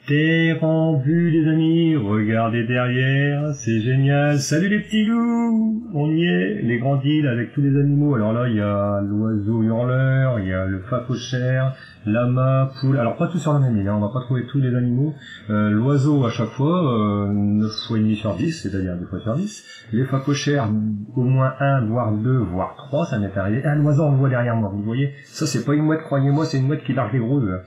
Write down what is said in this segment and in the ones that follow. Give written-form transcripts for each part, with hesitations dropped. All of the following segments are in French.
Terre en vue les amis, regardez derrière, c'est génial. Salut les petits loups, on y est, les grandes îles avec tous les animaux. Alors là il y a l'oiseau hurleur, il y a le phacochère, lama, poule. Alors pas tous sur la même île, hein, on va pas trouver tous les animaux. L'oiseau à chaque fois, 9 fois et demi sur 10, c'est-à-dire 2 fois sur 10. Les phacochères, au moins 1, voire 2, voire 3, ça m'est arrivé. Ah, l'oiseau on le voit derrière moi, vous voyez. Ça c'est pas une mouette, croyez-moi, c'est une mouette qui largue les gros œufs.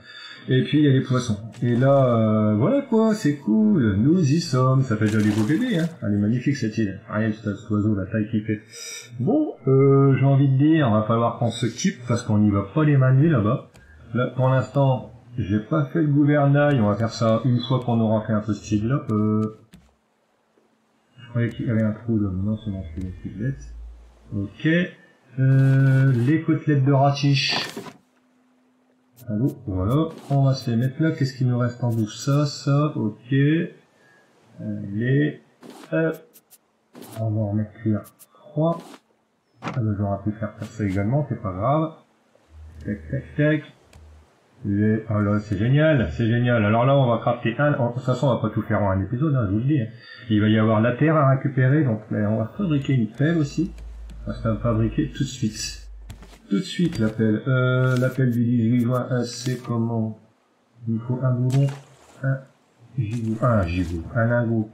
Et puis il y a les poissons. Et là, voilà quoi, c'est cool, nous y sommes. Ça fait déjà des beaux bébés, hein. Elle est magnifique cette île. Regarde cet oiseau, la taille qu'il fait. Bon, j'ai envie de dire, va falloir qu'on se quitte parce qu'on n'y va pas les manuels là-bas. Là, pour l'instant, j'ai pas fait le gouvernail. On va faire ça une fois qu'on aura fait un peu ce île-là. Je croyais qu'il y avait un trou là. Non, c'est bon, je suis bête. Ok. Les côtelettes de ratiche. Allô, voilà, on va se les mettre là. Qu'est-ce qui nous reste en bouche? Ça, ok. Allez, hop. On va en remettre cuire 3. Ah ben, j'aurais pu faire ça également, c'est pas grave. Tac, tac, tac. Ah là, c'est génial, c'est génial. Alors là, on va crafter un. De toute façon, on va pas tout faire en un épisode, hein, je vous le dis. Il va y avoir la terre à récupérer, donc on va fabriquer une pelle aussi. On va se la fabriquer tout de suite. Tout de suite l'appel. L'appel du 18 juin, c'est comment? Il faut un boulon, un gigou, un lingot.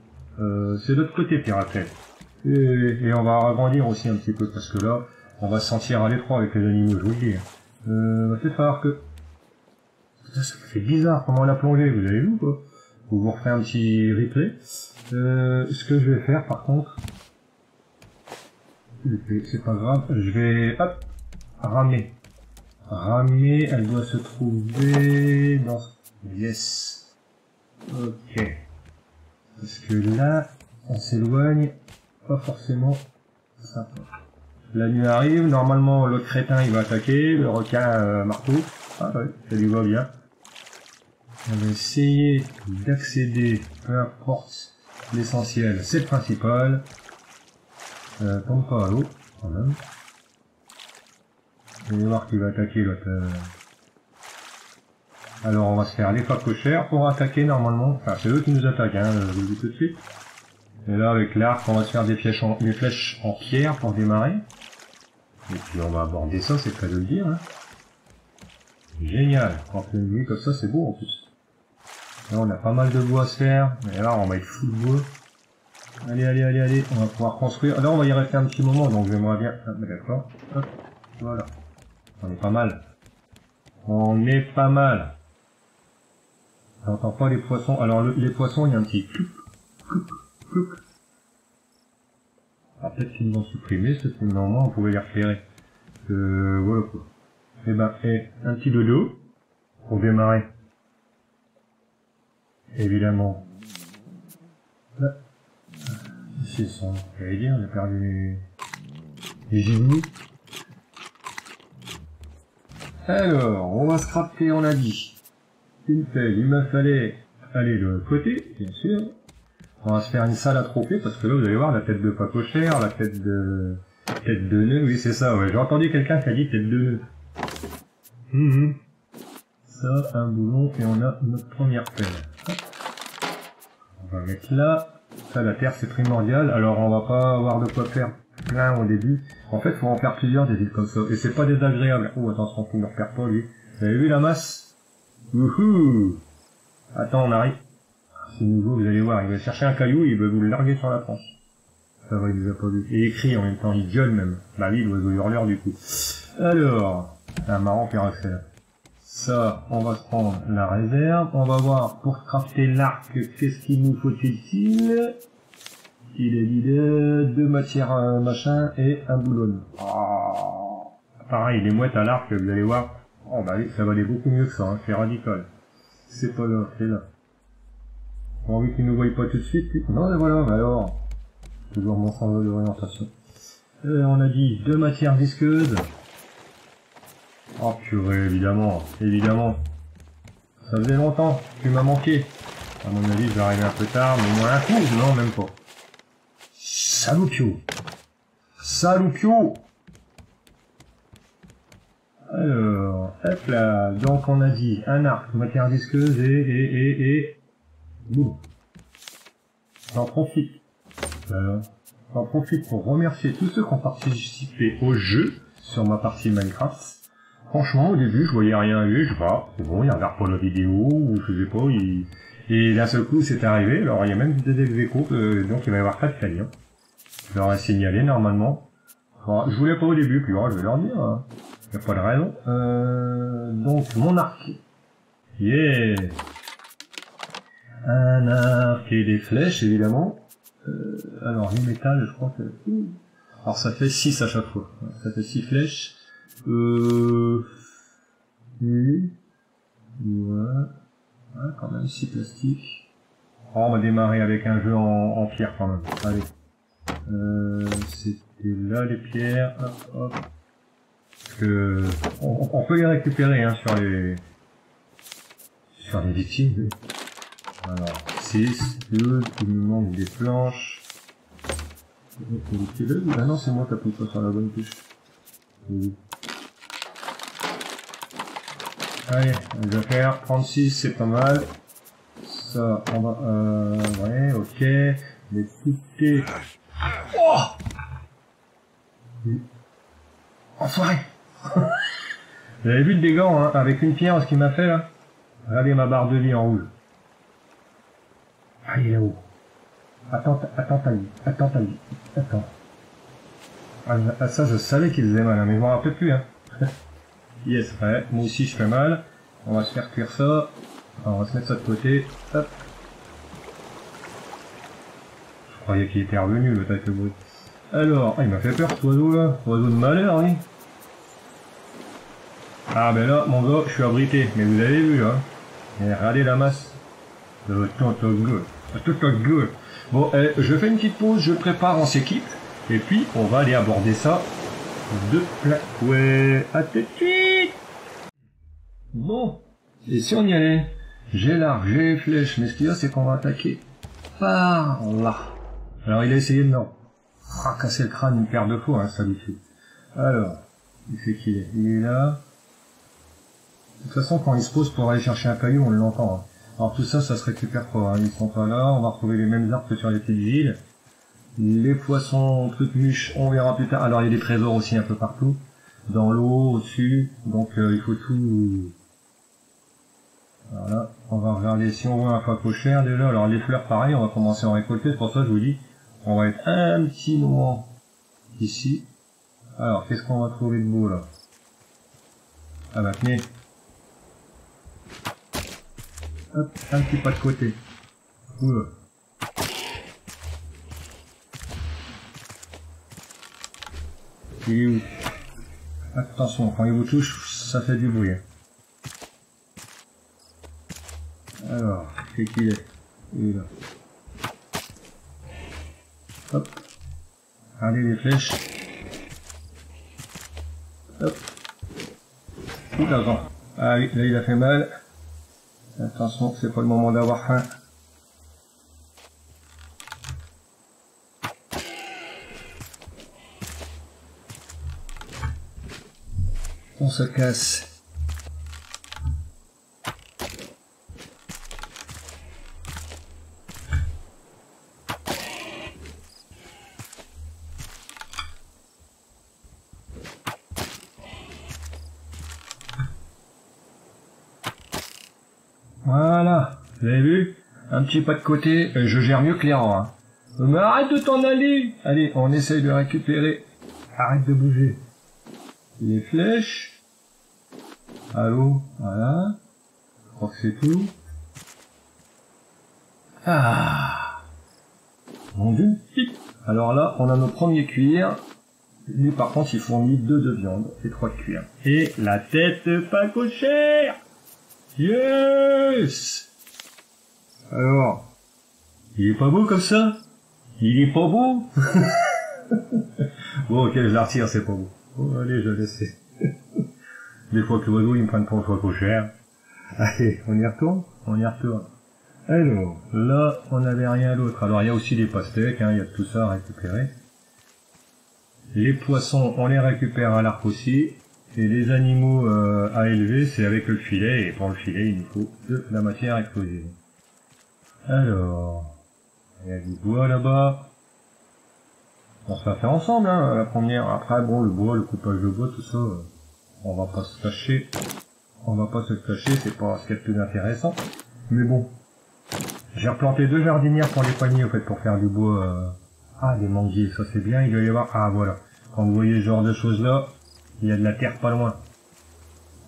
C'est de l'autre côté, Piratel. Et on va agrandir aussi un petit peu, parce que là, on va se sentir à l'étroit avec les animaux, je vous le dis. C'est falloir que... Ça fait bizarre, comment on a plongé, vous avez vu quoi? Vous referez un petit replay. Ce que je vais faire, par contre... C'est pas grave, je vais... Hop, ramer. Ramer, elle doit se trouver dans... Yes. Ok. Parce que là, on s'éloigne, pas forcément sympa. La nuit arrive, normalement l'autre crétin il va attaquer, le requin marteau. Ah ouais, ça lui va bien. On va essayer d'accéder, peu importe l'essentiel, c'est le principal. Tombe pas à l'eau, quand même. Vous allez voir qu'il va attaquer l'autre. Alors on va se faire les phacochères pour attaquer normalement. Enfin c'est eux qui nous attaquent, hein, je vous le dis tout de suite. Et là avec l'arc on va se faire des flèches en pierre pour démarrer. Et puis on va aborder ça, c'est près de le dire. Hein. Génial, quand on fait une nuit comme ça c'est beau en plus. Là on a pas mal de bois à se faire. Et là on va être full bois. Allez, allez, allez, allez, on va pouvoir construire. Là on va y rester un petit moment donc j'aimerais bien... Ah, d'accord, hop, voilà. On est pas mal. On est pas mal. J'entends pas les poissons. Alors les poissons, il y a un petit cloup, cloup, cloup. Ah, peut-être qu'ils nous ont supprimé, parce que normalement on pouvait les repérer. Voilà quoi. Et ben, un petit dodo pour démarrer. Évidemment. Là. C'est ça. J'allais dire, j'ai perdu les gigous. Alors, on va se crafter, on a dit. Une pelle, il me fallait aller de l'autre côté, bien sûr. On va se faire une salle à trophées, parce que là, vous allez voir, la tête de phacochère, la tête de nœud, oui, c'est ça, ouais. J'ai entendu quelqu'un qui a dit tête de nœud. Ça, un boulon, et on a notre première pelle. Hop. On va mettre là. Ça, la terre, c'est primordial. Alors, on va pas avoir de quoi faire plein au début. En fait, faut en faire plusieurs des îles comme ça. Et c'est pas désagréable. Oh, attention, qu'on ne le repère pas, lui. Vous avez vu la masse? Wouhou! Attends, on arrive. C'est nouveau, vous allez voir. Il va chercher un caillou, il va vous le larguer sur la tranche. Ça va, il nous a pas vu. Et il crie en même temps, il gueule même. Bah oui, l'oiseau hurleur du coup. Alors, c'est un marrant Piraxel. Ça, on va se prendre la réserve. On va voir, pour crafter l'arc, qu'est-ce qu'il nous faut-il? Il est dit deux matières machin et un boulon. Oh. Pareil, les mouettes à l'arc, vous allez voir. Oh bah oui, ça va aller beaucoup mieux que ça, hein. C'est radical. C'est pas là, c'est là. J'ai envie qu'ils nous voient pas tout de suite. Non, mais voilà, bah alors. Toujours mon sens d'orientation. On a dit 2 matières visqueuses. Oh purée, évidemment, évidemment. Ça faisait longtemps, tu m'as manqué. À mon avis, je vais arriver un peu tard, mais au moins un coup, non, même pas. Saloupio. Saloupio. Alors, hop là, donc on a dit un arc, matière visqueuse et Bon. J'en profite. J'en profite pour remercier tous ceux qui ont participé au jeu sur ma partie Minecraft. Franchement, au début, je voyais rien arriver, je sais pas, c'est bon, il regarde pas la vidéo, ou je sais pas, et d'un seul coup, c'est arrivé. Alors, il y a même des ex-échos, donc il va y avoir 4 gagnants. Je leur ai signalé, normalement. Enfin, je voulais pas au début, puis je vais leur dire, hein. Y a pas de raison. Donc, mon arc. Yeah! Un arc et des flèches, évidemment. Alors, les métal, je crois que... Alors, ça fait 6 à chaque fois. Ça fait 6 flèches. Ouais. Ouais, quand même, 6 plastiques. Oh, on va démarrer avec un jeu en pierre, quand même. Allez. C'était là, les pierres. Hop, hop. Parce que... On peut les récupérer, hein, sur les victimes. Alors, 6, 2, il me manque des planches. Ah non, c'est moi qui appuie pas sur la bonne touche. Oui. Allez, on va faire 36, c'est pas mal. Ça, on va... ouais, ok. Mais écoutez... Oh, enfoiré. Vous avez vu le dégât, hein, avec une pierre, ce qu'il m'a fait, là? Regardez ma barre de vie en rouge. Ah, il est là-haut. Attends, ta vie. Attends. Ah, ça, je savais qu'il faisait mal, hein, mais je m'en rappelle plus, hein. Yes, ouais, moi aussi je fais mal. On va se faire cuire ça. Alors, on va se mettre ça de côté. Hop. Je croyais qu'il était revenu, le tac de bruit. Alors, il m'a fait peur, cet oiseau là. Oiseau de malheur, oui. Ah, ben là, mon gars, je suis abrité. Mais vous avez vu, hein. Et regardez la masse. Tout good. Bon, je fais une petite pause, je prépare, on s'équipe. Et puis, on va aller aborder ça de plein. Ouais, à tout de suite. Bon, et si on y allait? J'ai l'arc, j'ai les flèches, mais ce qu'il y a, c'est qu'on va attaquer par là. Alors, il a essayé de me fracasser le crâne une paire de fois, hein, ça lui fait. Alors, il fait qu'il est? Il est là. De toute façon, quand il se pose pour aller chercher un caillou, on l'entend. Hein. Alors tout ça, ça se récupère pas. Hein. Ils sont pas là. On va retrouver les mêmes arbres que sur les petites îles. Les poissons, trucs mûches, on verra plus tard. Alors il y a des trésors aussi un peu partout. Dans l'eau, au-dessus. Donc il faut tout... Voilà. On va regarder si on voit un phacochère déjà. Alors les fleurs, pareil, on va commencer à en récolter. C'est pour ça que je vous dis, on va être un petit moment ici. Alors, qu'est-ce qu'on va trouver de beau là? Ah bah tenez. Hop, un petit pas de côté. Oula. Il est où? Attention, quand il vous touche, ça fait du bruit. Alors, c'est qu'il est? Il est là. Hop. Regardez les flèches. Hop. Tout d'avant. Ah oui, là il a fait mal. Attention, c'est pas le moment d'avoir faim. On se casse. Voilà, vous avez vu? Un petit pas de côté, je gère mieux que les rangs. Hein. Mais arrête de t'en aller! Allez, on essaye de récupérer. Arrête de bouger. Les flèches. Allô, voilà. Je crois que c'est tout. Ah! Mon Dieu. Alors là, on a nos premiers cuirs. Lui, par contre, il fournit 2 de viande et 3 de cuir. Et la tête pas cochère! Yes! Alors, il est pas beau comme ça? Il est pas beau? Bon, ok, je la retire, c'est pas beau. Oh, allez, je laisse. Des fois que l'oiseau, ils me prennent pour une fois cochère. Allez, on y retourne? On y retourne. Alors, là, on n'avait rien d'autre. Alors, il y a aussi des pastèques, hein, il y a tout ça à récupérer. Les poissons, on les récupère à l'arc aussi. Et les animaux à élever, c'est avec le filet. Et pour le filet, il nous faut de la matière explosive. Alors, il y a du bois là-bas. On se la fait ensemble, hein, la première. Après, bon, le bois, le coupage de bois, tout ça, on va pas se cacher. On va pas se cacher, c'est pas ce qui est le plus intéressant. Mais bon. J'ai replanté 2 jardinières pour les paniers, en fait, pour faire du bois. Ah, des manguiers, ça c'est bien, il doit y avoir... Ah, voilà. Quand vous voyez ce genre de choses-là, il y a de la terre pas loin.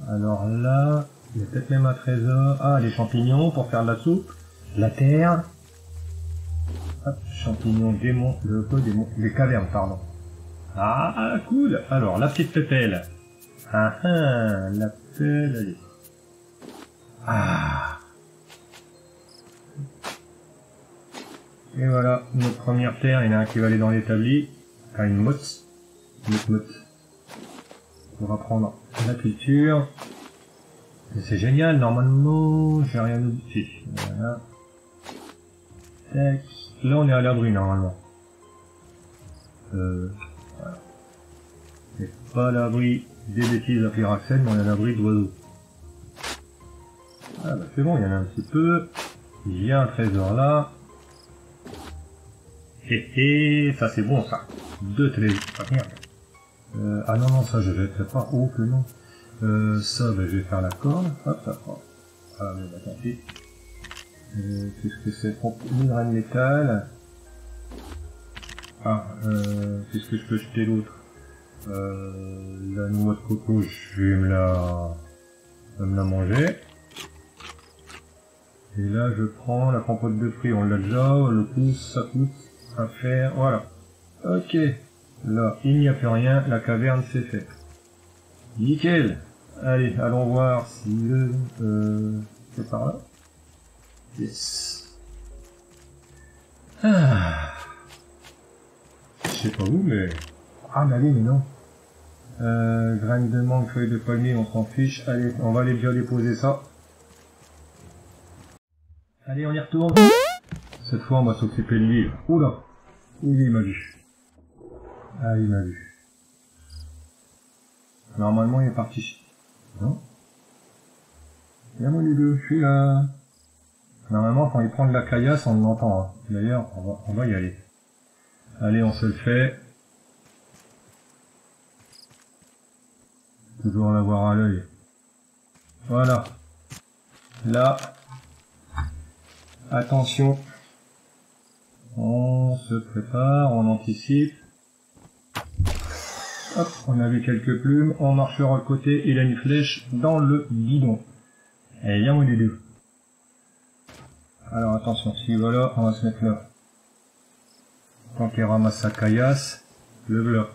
Alors là, il y a peut-être même un trésor. Ah, les champignons pour faire de la soupe. La terre. Hop, champignons, démons, des cavernes, pardon. Ah, cool. Alors, la petite pépelle. Ah, ah, la pelle, allez. Ah. Et voilà, notre première terre, il y en a un qui va aller dans l'établi. Enfin, une motte. Une motte. Pour apprendre la culture. C'est génial, normalement, j'ai rien oublié. Voilà. Tac. Là, on est à l'abri, normalement. Voilà. On n'est pas à l'abri des bêtises à Pyraxène, mais on est à l'abri d'oiseaux. Ah bah c'est bon, il y en a un petit peu. Il y a un trésor là. Et ça c'est bon ça. 2 trésors. Ah merde. Ah non, non, ça je jetterai pas. Oh que non. Ça, bah, je vais faire la corde. Hop, ça prend. Ah mais bah tant pis. Qu'est-ce que c'est? Une graine de métal. Ah, qu'est-ce que je peux jeter l'autre? La noix de coco, je vais me la manger. Et là, je prends la compote de fruits, on l'a déjà, le coup, ça coûte à faire, voilà. Ok. Là, il n'y a plus rien, la caverne c'est fait. Nickel. Allez, allons voir si c'est par là. Yes. Ah. Je sais pas où, mais... Ah, mais allez, mais non. Graines de mangue, feuilles de palmier, on s'en fiche. Allez, on va aller déjà déposer ça. Allez, on y retourne. Cette fois, on va s'occuper de lui. Oula. Il m'a vu. Ah, il m'a vu. Normalement, il est parti. Non? Viens, mon Ludo, je suis là. Normalement, quand il prend de la caillasse, on l'entend. Hein. D'ailleurs, on va y aller. Allez, on se le fait. Toujours l'avoir à l'œil. Voilà. Là. Attention. On se prépare, on anticipe. Hop, on avait quelques plumes. On marche sur le côté. Il a une flèche dans le bidon. Allez, viens, mon Ludo. Alors attention, si voilà, on va se mettre là. Tant qu'il ramasse sa caillasse, le bloc.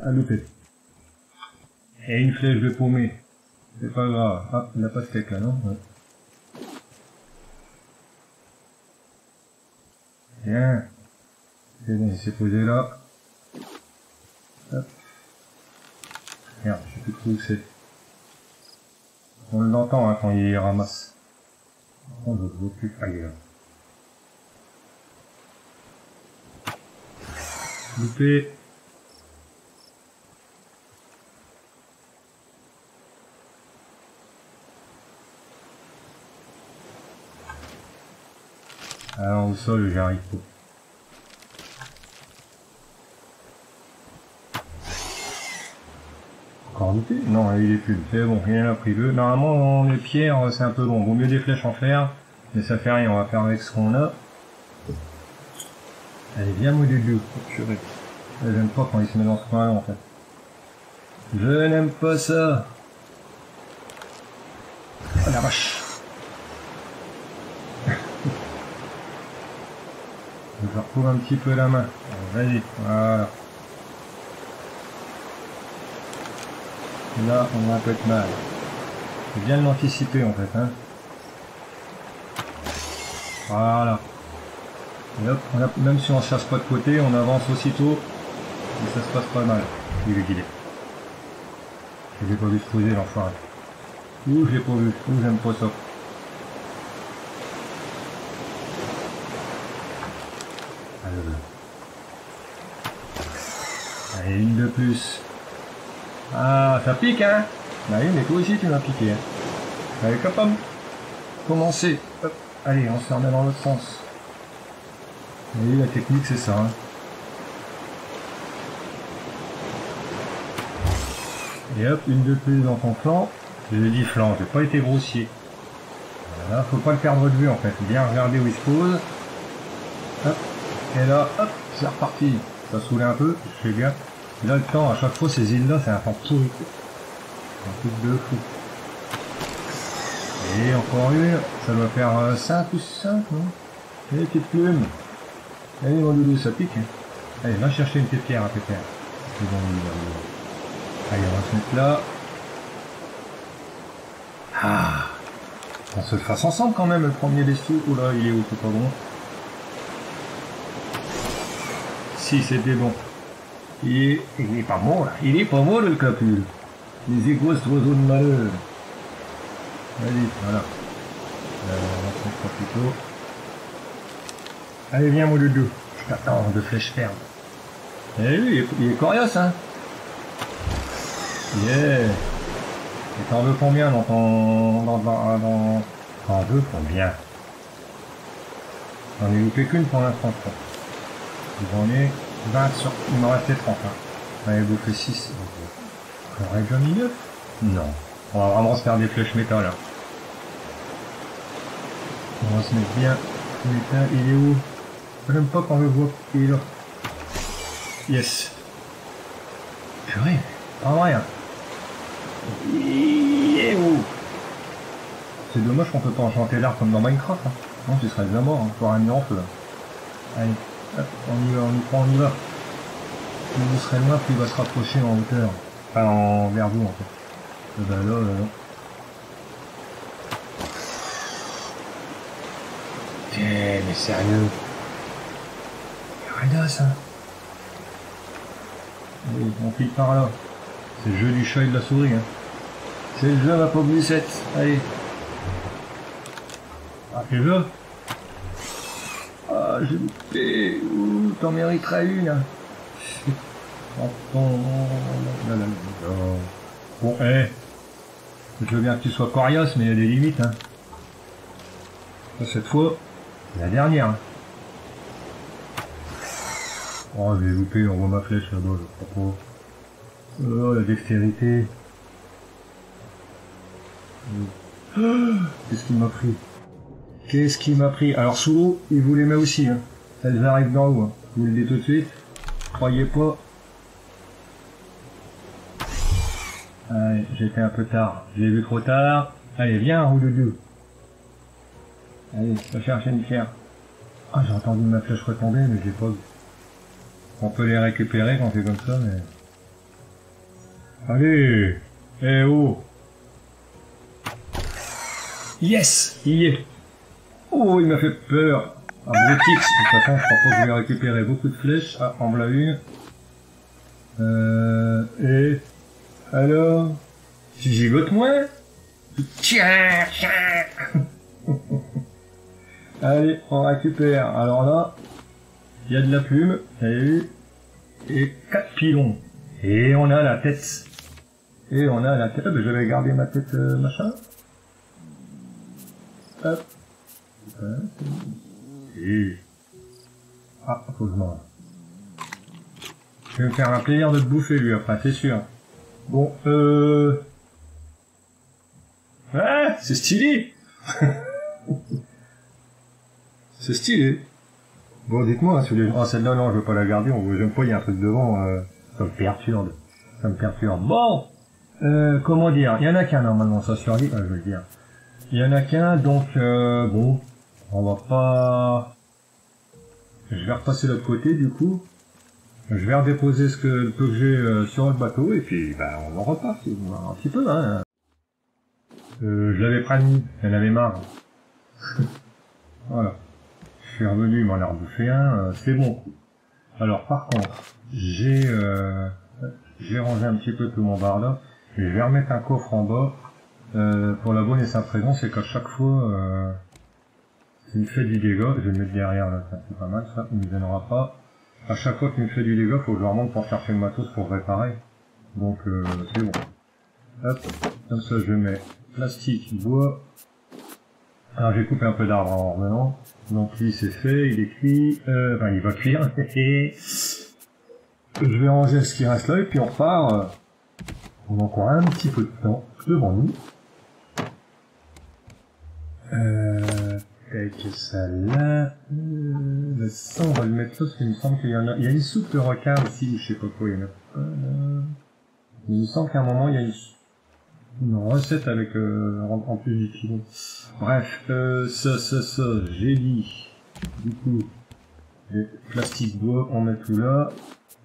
À loupé. Et une flèche de paumé. C'est pas grave. Ah, il n'a pas de steak là, non? Ouais. Bien. C'est bon, il s'est posé là. Hop. Merde, je sais plus trop où c'est. On l'entend hein, quand il ramasse. On ne le voit plus. Ah, il est là. Loupé. Alors au sol, j'arrive pas. Encore loupé? Non, il est plus. C'est bon, il en a pris deux. Normalement, les pierres, c'est un peu long. Vaut mieux des flèches en fer, mais ça fait rien. On va faire avec ce qu'on a. Allez, viens, mon Dudu. J'aime pas quand il se met dans ce coin-là, en fait. Je n'aime pas ça. Oh la vache. Je retrouve un petit peu la main. Vas-y, voilà. Là, on a un peu de mal. C'est bien de l'anticiper, en fait, hein. Voilà. Et hop, même si on ne cherche pas de côté, on avance aussitôt. Et ça se passe pas mal. Il est guidé. Je l'ai pas vu se poser, l'enfoiré. Ouh, je l'ai pas vu. Ouh, j'aime pas ça. Allez, une de plus. Ah, ça pique, hein? Bah oui, mais toi aussi, tu m'as piqué. Hein. Allez, capable. commencer. Hop. Allez, on se remet dans l'autre sens. Et la technique, c'est ça. Hein. Et hop, une de plus dans ton flanc. J'ai dit flanc, j'ai pas été grossier. Voilà, faut pas le perdre de vue en fait. Bien regarder où il se pose. Hop. Et là, hop, c'est reparti. Ça saoulait un peu, je fais bien. Et là, le temps, à chaque fois, ces îles-là, c'est un temps pourri. Un truc de fou. Et encore une, ça doit faire 5 ou 5, non? Et les petites plumes. Allez, mon doudou, ça pique. Allez, va chercher une petite pierre à pépère. C'est bon, allez, on va se mettre là. Ah, on se le fasse ensemble quand même, le premier bestiau. Oula, il est où, c'est pas bon. Si, c'était bon. Il est pas mort, là. Il est pas mort, le capule. Les égrosses oiseaux de malheur. Allez, voilà. On va se mettre plutôt. Allez, viens, mon doudou. Je t'attends de flèche ferme. Eh oui, il est coriace, hein. Yeah. Et t'en veux combien dans ton... T'en veux combien? J'en ai loupé qu'une pour l'instant, je crois. J'en ai 20 sur... Il m'en restait 30, hein. J'en ai bouffé 6. J'aurais déjà mis 9? Non. On va vraiment se faire des flèches métal, là. On va se mettre bien. Métal, il est où? J'aime pas quand je vois qu'il est là. Yes. Purée, pas vrai, hein. Il est où? C'est dommage qu'on peut pas enchanter l'arbre comme dans Minecraft, hein. Non, tu serais déjà mort, hein. T'aurais mis en feu, là. Allez, hop, on y va, on y prend, on y va. Plus vous serez loin, plus il va se rapprocher en hauteur. Enfin, vers vous, en fait. Bah là, là. Eh, mais sérieux. Rien ça. Allez, on file par là. C'est le jeu du chat et de la souris, hein. C'est le jeu, ma pauvre Lucette. Allez. Ah, c'est le jeu. Ah, j'ai loupé. Ouh, t'en mériterais une, hein. Bon, je veux bien que tu sois coriace, mais il y a des limites, hein. Cette fois, c'est la dernière. Hein. Oh, j'ai loupé, on voit ma flèche là-bas, je crois pas. Oh, la dextérité. Qu'est-ce qu'il m'a pris? Qu'est-ce qu'il m'a pris? Alors, sous l'eau, il vous les met aussi, hein. Elles arrivent dans l'eau, hein. Je vous le dis tout de suite. Croyez pas. Allez, j'étais un peu tard. J'ai vu trop tard. Allez, viens, Roudoudou. Allez, va chercher une pierre. Ah, j'ai entendu ma flèche retomber, mais j'ai pas vu. On peut les récupérer quand c'est comme ça, mais... Allez! Eh oh! Yes! Il y est! Oh, il m'a fait peur! Ah, Brutix, de toute façon, je crois pas que je vais récupérer beaucoup de flèches. Ah, en voilà une. Et... Alors... Tu gigotes moins? Tiens! Allez, on récupère. Alors là, il y a de la plume, vous avez vu, et 4 pilons. Et on a la tête. Et on a la tête. Je vais garder ma tête machin. Hop. Et... Ah, faut que je mange. Je vais me faire un plaisir de te bouffer lui après, c'est sûr. Bon, ah, c'est stylé. C'est stylé. Bon, dites-moi, si vous voulez... Oh, celle-là, non, je veux pas la garder, j'aime pas, il y a un truc devant, ça me perturbe. Ça me perturbe. Bon, comment dire, il y en a qu'un, normalement, ça survit, je veux le dire. Il y en a qu'un, donc, bon, on va pas... Je vais repasser de l'autre côté, du coup. Je vais redéposer le peu que j'ai sur le bateau, et puis, bah, on en repart, un petit peu, hein. Je l'avais prévenu, elle avait marre. Voilà. Je suis revenu, il m'en a rebouffé un, c'est bon. Alors par contre, j'ai rangé un petit peu tout mon bar là, et je vais remettre un coffre en bas, pour la bonne et simple raison, c'est qu'à chaque fois, s'il me fait du dégât, je vais le mettre derrière là, c'est pas mal ça, il ne me gênera pas. À chaque fois qu'il me fait du dégât, faut que je remonte pour chercher le matos pour réparer. Donc c'est bon. Hop, comme ça je mets plastique, bois, Alors j'ai coupé un peu d'arbre en revenant. Donc lui c'est fait, il est cuit. Enfin il va cuire. Je vais ranger ce qui reste là et puis on repart. On a encore un petit peu de temps devant nous. Avec ça là. Le sang on va le mettre là parce qu'il me semble qu'il y en a. Il y a une soupe de requin aussi, je sais pas quoi, il y en a pas là. Il me semble qu'à un moment il y a une recette avec en plus du pilon. Bref, ça, j'ai dit. Du coup, les plastiques bois, on met tout là.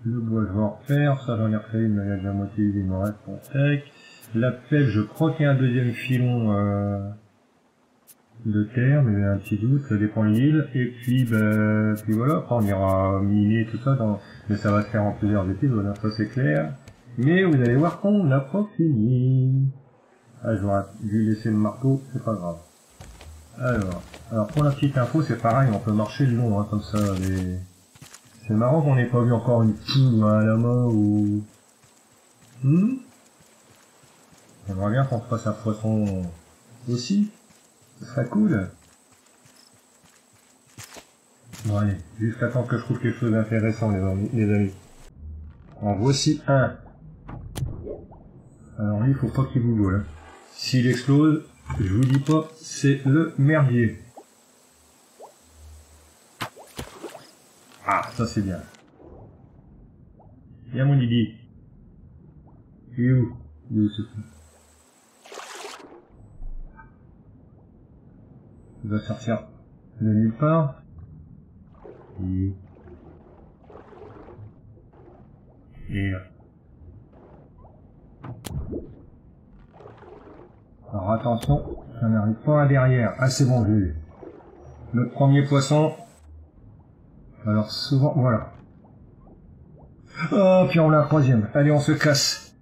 Le bois, je vais en refaire. Ça, j'en ai refait une, mais il y a déjà moitié, il me reste pour sec. La pelle, je crois qu'il y a un deuxième filon de terre, mais j'ai un petit doute, ça dépend de l'île. Et puis, puis voilà, après on ira miner tout ça, mais ça va se faire en plusieurs épisodes, hein, ça c'est clair. Mais vous allez voir qu'on n'a pas fini. Ah, j'aurais dû laisser le marteau, c'est pas grave. Alors pour la petite info, c'est pareil, on peut marcher le long, hein, comme ça. C'est marrant qu'on n'ait pas vu encore une poule à la main ou... J'aimerais bien qu'on fasse un poisson aussi. Ce serait cool. Bon allez, jusqu'à temps que je trouve quelque chose d'intéressant les amis. En voici un. Alors lui, il faut pas qu'il vous vole. S'il explose, je vous dis pas, c'est le merdier. Ah, ça c'est bien. Viens mon Didi. Il est où? Il est où ce truc? Il va sortir de nulle part. Et alors attention, ça n'arrive pas à derrière. Ah c'est bon, j'ai eu. Le premier poisson. Alors souvent, voilà. Oh, puis on a un troisième. Allez, on se casse.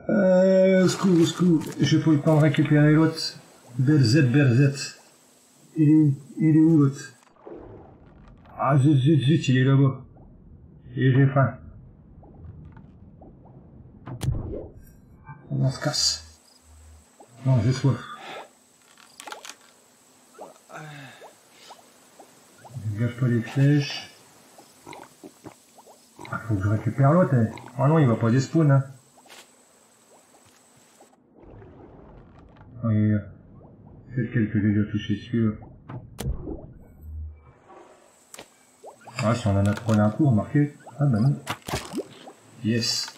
Au secours. Je peux le temps de récupérer l'autre. Berzette. Il est où l'autre? Ah zut, il est là-bas. Et j'ai faim. On se casse. Non, j'ai soif. Je gâche pas les flèches. Ah, faut que je récupère l'autre. Hein. Ah non, il va pas despawn. Hein. Et c'est lequel que j'ai déjà touché celui-là. Ah, si on en a trois d'un coup, remarquez. Ah bah non. Yes.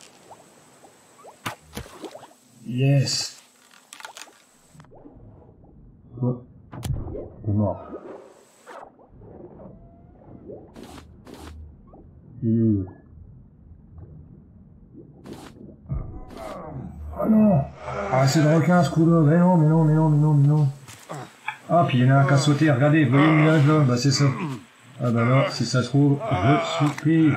Oh. T'es mort. Ah non. Ah c'est le requin ce coup-là. Mais non. Ah puis il y en a un qui a sauté. Regardez, vous voyez le nuage là? Bah c'est ça. Ah bah là, si ça se trouve, je suis pris.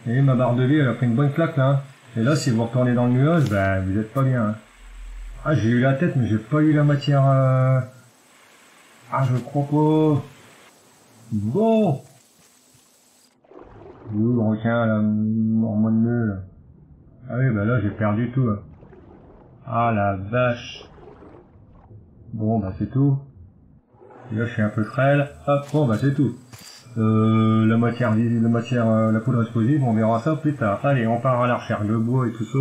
Et ma barre de vie, elle a pris une bonne claque là. Hein. Et là, si vous retournez dans le nuage, bah vous êtes pas bien. Hein. Ah, j'ai eu la tête, mais j'ai pas eu la matière... Ah, je crois pas. Bon. Où le requin, là, en mode nœud, Ah oui, bah là, j'ai perdu tout, là. Ah, la vache. Bon, bah c'est tout. Et là, je suis un peu frêle. Hop, bon, bah c'est tout. La poudre explosive, on verra ça plus tard. Allez, on part à la recherche de bois et tout ça.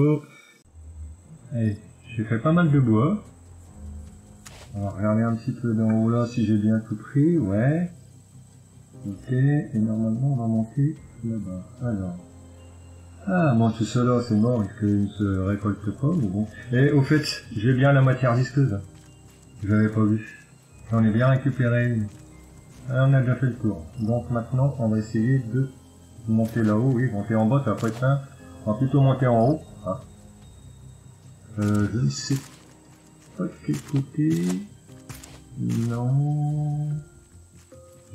Allez, j'ai fait pas mal de bois. On va regarder un petit peu d'en haut là si j'ai bien tout pris, ouais. Ok, et normalement on va monter là-bas. Alors. Ah, bon, tout ça là c'est mort, il ne se récolte pas, mais bon. Et au fait, j'ai bien la matière visqueuse. Je l'avais pas vu. J'en ai bien récupéré une. Ah, on a déjà fait le tour. Donc maintenant, on va essayer de monter là-haut. Oui, monter en bas, ça va pas être simple. On va plutôt monter en haut. Ah. Je ne sais pas de quel côté. Non.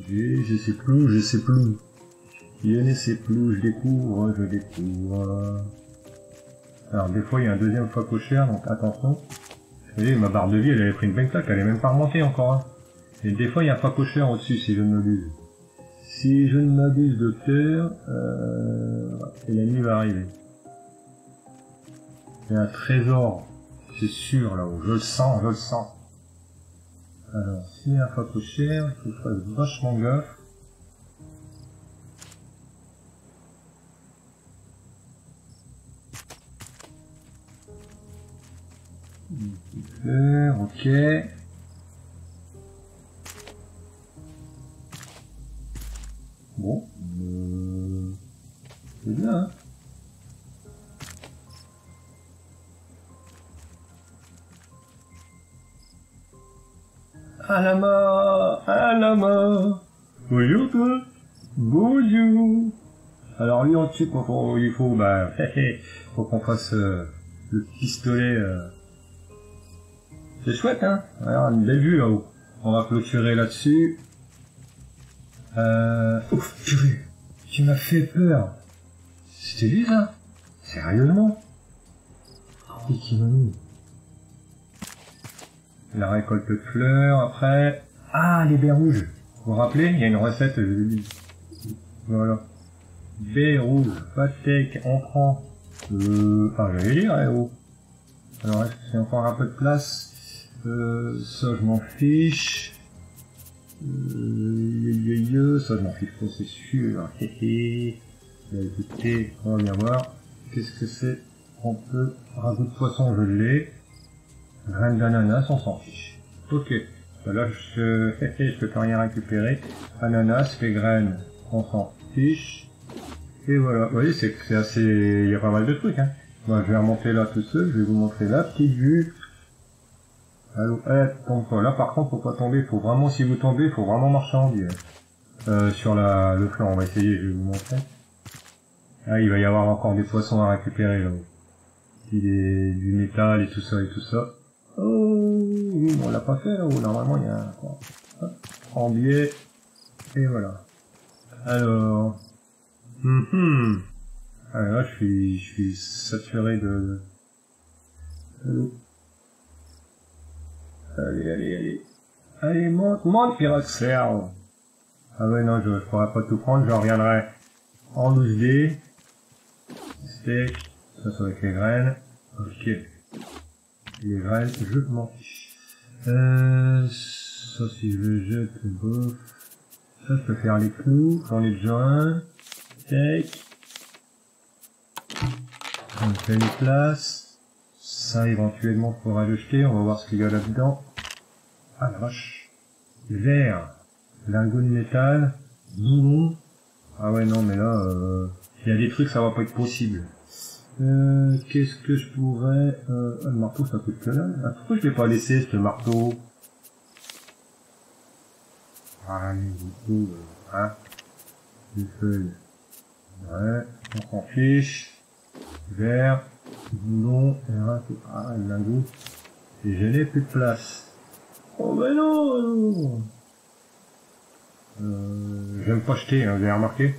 Je sais plus. Je ne sais plus. Je découvre. Alors des fois, il y a un deuxième phacochère, donc attention. Vous voyez, ma barre de vie, elle avait pris une belle claque. Elle est même pas remontée encore. Hein. Et des fois, il y a un phacochère au-dessus, si je ne m'abuse. Si je ne m'abuse, docteur, et la nuit va arriver. Il y a un trésor C'est sûr là-haut, je le sens, je le sens. Alors, s'il y a un photo cher, il faut que je fasse vachement gaffe. Ok. Bon, c'est bien, hein. À la main, à la main. Bonjour toi. Bonjour. Alors lui en dessus, il faut, bah, faut qu'on fasse le pistolet. C'est chouette, hein. Regarde, une belle vue là-haut. On va clôturer là-dessus. Ouf, purée. Tu m'as fait peur. C'était lui ça? Sérieusement? Oui, qui m'a mis. La récolte de fleurs, après... Ah, les baies rouges. Vous vous rappelez? Il y a une recette, je l'ai dit. Voilà. Baies rouges, pâtèque, on prend... Ah, j'allais dire, oh. Alors, est-ce que c'est encore un peu de place? Ça, je m'en fiche. Ça, je m'en fiche pas, c'est sûr. Écoutez, on va bien voir. Qu'est-ce que c'est? On peut... Ragoût de poisson, je l'ai. Graines d'ananas, on s'en fiche. Ok. Là, je peux rien récupérer. Ananas, les graines, on s'en fiche. Et voilà. Vous voyez, c'est assez... Il y a pas mal de trucs, hein. Moi, je vais remonter là tout seul. Je vais vous montrer la petite vue. Allô, tombe pas. Là, par contre, faut pas tomber. Faut vraiment, si vous tombez, faut vraiment marcher en biais. Sur le flanc, on va essayer, je vais vous montrer. Ah, il va y avoir encore des poissons à récupérer, là-haut. Du métal et tout ça et tout ça. Oh, oui, on l'a pas fait là-haut, normalement il y a un... Hop, en biais, et voilà. Alors... Alors là, je suis saturé de... Allez. Allez, monte, Pyroxer. Ah ouais, non, je pourrais pas tout prendre, je reviendrai en 12D. Steak, ça avec les graines. Ok. Les graines, je m'en fiche. Ça, si je le jette, bof. Ça, je peux faire les clous. J'en ai déjà un. Steak. On fait les places. Ça, éventuellement, on pourra le jeter. On va voir ce qu'il y a là-dedans. Ah, la vache. Verre. Lingot de métal. Bidon. Ah ouais, non, mais là, il y a des trucs, ça va pas être possible. Qu'est-ce que je pourrais... le marteau, ça coûte que là. Ah, pourquoi je l'ai pas laissé, ce marteau? Ah, du coup, hein. Des feuilles. Ouais, on s'en fiche. Vert. Non, ah, le lingot. Et je n'ai plus de place. Oh, ben non! J'aime pas jeter, hein, vous avez remarqué?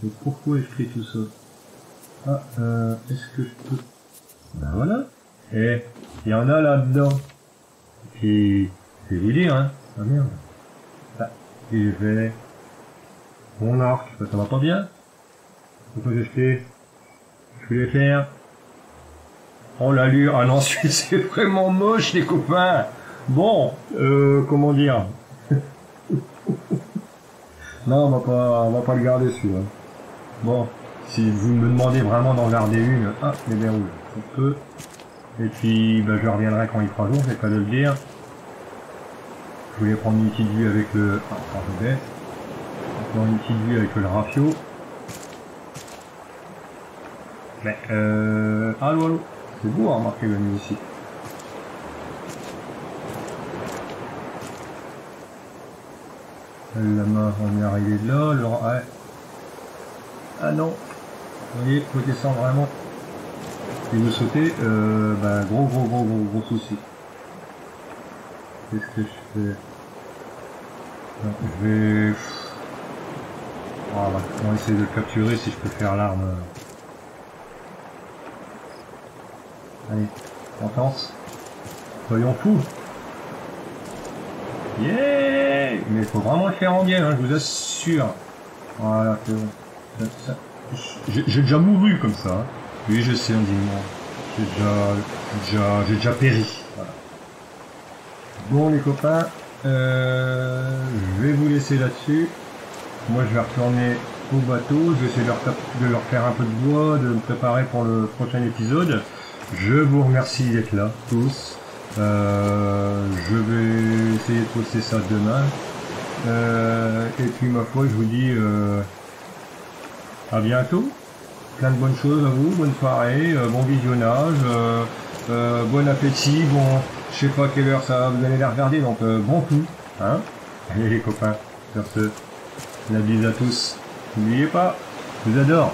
Mais pourquoi je tout ça? Ah, est-ce que je peux... Ben voilà. Et il y en a là-dedans. Et je vais vous dire, hein. Ah merde. Ah, et je vais... Mon arc, ça va pas bien? Pourquoi j'ai jeté? Je voulais faire... Oh l'allure, ah non, c'est vraiment moche les copains. Bon, comment dire? Non, on va pas le garder celui-là. Bon, si vous me demandez vraiment d'en garder une, ah, les baies rouges, on peut. Et puis, bah, je reviendrai quand il fera jour, j'ai pas de le dire. Je voulais prendre une petite vue avec le... Ah, je vais. Encore une petite vue avec le rafio. Mais, allô. C'est beau à remarquer la nuit ici. La main, on est arrivé de là, alors, ouais. Ah non. Vous voyez, faut descendre vraiment. Et me sauter, bah, gros souci. Qu'est-ce que je fais? Non, je vais... Voilà, on va essayer de le capturer si je peux faire l'arme. Allez, on tente. Soyons fous. Yeah! Mais il faut vraiment le faire en bien, hein, je vous assure. Voilà, c'est bon. J'ai déjà mouru comme ça. Hein. Oui, je sais, on dit moi. j'ai déjà péri. Voilà. Bon les copains, je vais vous laisser là-dessus. Moi je vais retourner au bateau, je vais essayer de leur faire un peu de bois, de me préparer pour le prochain épisode. Je vous remercie d'être là, tous. Je vais essayer de poster ça demain. Et puis ma foi, je vous dis à bientôt. Plein de bonnes choses à vous, bonne soirée, bon visionnage, bon appétit, bon, je sais pas quelle heure ça vous allez la regarder, donc bon coup, hein. Allez les copains, sur ce, la bise à tous. N'oubliez pas, je vous adore.